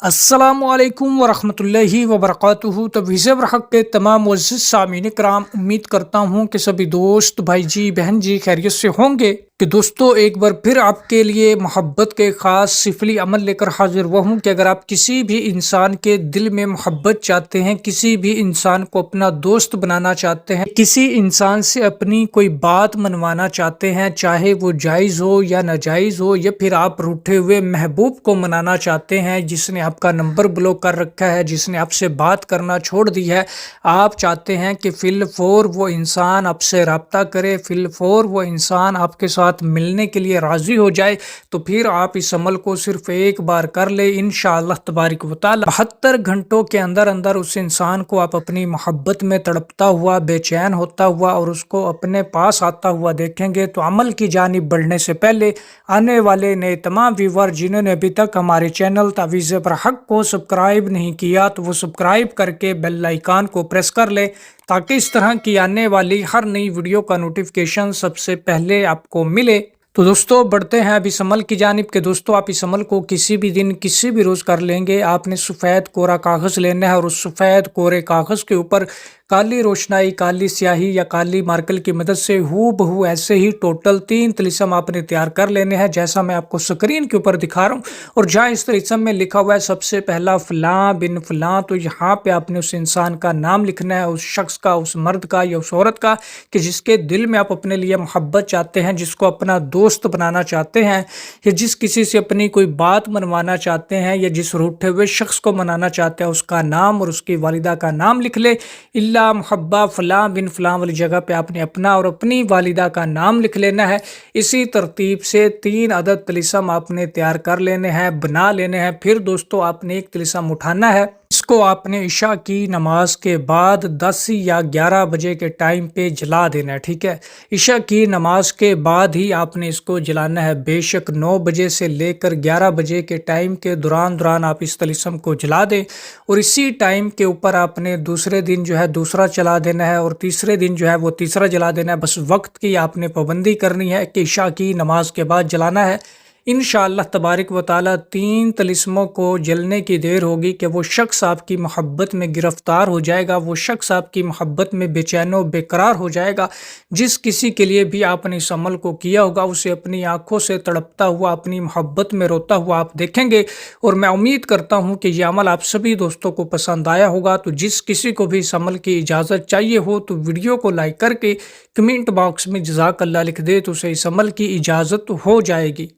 अस्सलामुअलैकुम वरहमतुल्लाहि वबरकातुहू। तो विज़ब हक़ के तमाम मुअज़्ज़िज़ सामीन कराम, उम्मीद करता हूँ कि सभी दोस्त भाई जी बहन जी खैरियत से होंगे। कि दोस्तों एक बार फिर आपके लिए मोहब्बत के ख़ास सिफली अमल लेकर हाजिर हुआ हूँ कि अगर आप किसी भी इंसान के दिल में मोहब्बत चाहते हैं, किसी भी इंसान को अपना दोस्त बनाना चाहते हैं, किसी इंसान से अपनी कोई बात मनवाना चाहते हैं, चाहे वो जायज़ हो या नाजायज़ हो, या फिर आप रूठे हुए महबूब को मनाना चाहते हैं जिसने आपका नंबर ब्लॉक कर रखा है, जिसने आपसे बात करना छोड़ दी है, आप चाहते हैं कि फिल फौर वो इंसान आपसे रब्ता करे, फिल फौर वो इंसान आपके साथ मिलने के लिए राजी हो जाए, तो फिर आप इस अमल को सिर्फ एक बार कर ले। इंशाअल्लाह तबारिक व तआला 72 घंटों के अंदर अंदर उस इंसान को आप अपनी मोहब्बत में तड़पता हुआ, बेचैन होता हुआ और उसको अपने पास आता हुआ देखेंगे। तो अमल की जानिब बढ़ने से पहले आने वाले नए तमाम व्यूवर जिन्होंने अभी तक हमारे चैनल तावीज़ बरहक को सब्सक्राइब नहीं किया, तो वो सब्सक्राइब करके बेल आइकन को प्रेस कर ले, ताकि इस तरह की आने वाली हर नई वीडियो का नोटिफिकेशन सबसे पहले आपको मिले। तो दोस्तों बढ़ते हैं अब इस अमल की जानिब के। दोस्तों आप इस अमल को किसी भी दिन किसी भी रोज़ कर लेंगे। आपने सफ़ेद कोरा कागज़ लेना है और उस सफ़ेद कोरे कागज़ के ऊपर काली रोशनाई, काली स्याही या काली मार्कर की मदद से हू बहू ऐसे ही टोटल 3 तिलिस्म आपने तैयार कर लेने हैं, जैसा मैं आपको स्क्रीन के ऊपर दिखा रहा हूँ। और जहाँ इस तिलिस्म में लिखा हुआ है सबसे पहला फ़लाँ बिन फ़लाँ, तो यहाँ पे आपने उस इंसान का नाम लिखना है, उस शख्स का, उस मर्द का या उस औरत का, कि जिसके दिल में आप अपने लिए मोहब्बत चाहते हैं, जिसको अपना दोस्त बनाना चाहते हैं, या जिस किसी से अपनी कोई बात मनवाना चाहते हैं, या जिस रूठे हुए शख्स को मनाना चाहते हैं, उसका नाम और उसकी वालिदा का नाम लिख ले। इल्ला मुहब्बा फ़लाँ बिन फ़लाँ वाली जगह पे आपने अपना और अपनी वालिदा का नाम लिख लेना है। इसी तरतीब से 3 अदद तिलिस्म आपने तैयार कर लेने हैं, बना लेने हैं। फिर दोस्तों आपने एक तिलिस्म उठाना है, इसको आपने इशा की नमाज के बाद 10 या 11 बजे के टाइम पे जला देना है, ठीक है। इशा की नमाज के बाद ही आपने इसको जलाना है। बेशक 9 बजे से लेकर 11 बजे के टाइम के दौरान आप इस तिलिस्म को जला दें, और इसी टाइम के ऊपर आपने दूसरे दिन जो है दूसरा जला देना है, और तीसरे दिन जो है वो तीसरा जला देना है। बस वक्त की आपने पाबंदी करनी है कि इशा की नमाज के बाद जलाना है। इंशाअल्लाह तबारिक व ताला 3 तिलिस्मों को जलने की देर होगी कि वो शख्स आपकी मोहब्बत में गिरफ्तार हो जाएगा, वो शख्स आपकी मोहब्बत में बेचैन व बेकरार हो जाएगा। जिस किसी के लिए भी आपने इस अमल को किया होगा, उसे अपनी आंखों से तड़पता हुआ, अपनी मोहब्बत में रोता हुआ आप देखेंगे। और मैं उम्मीद करता हूँ कि यह अमल आप सभी दोस्तों को पसंद आया होगा। तो जिस किसी को भी इस अमल की इजाज़त चाहिए हो, तो वीडियो को लाइक करके कमेंट बॉक्स में जज़ाकल्लाह लिख दे, तो उसे इस अमल की इजाज़त हो जाएगी।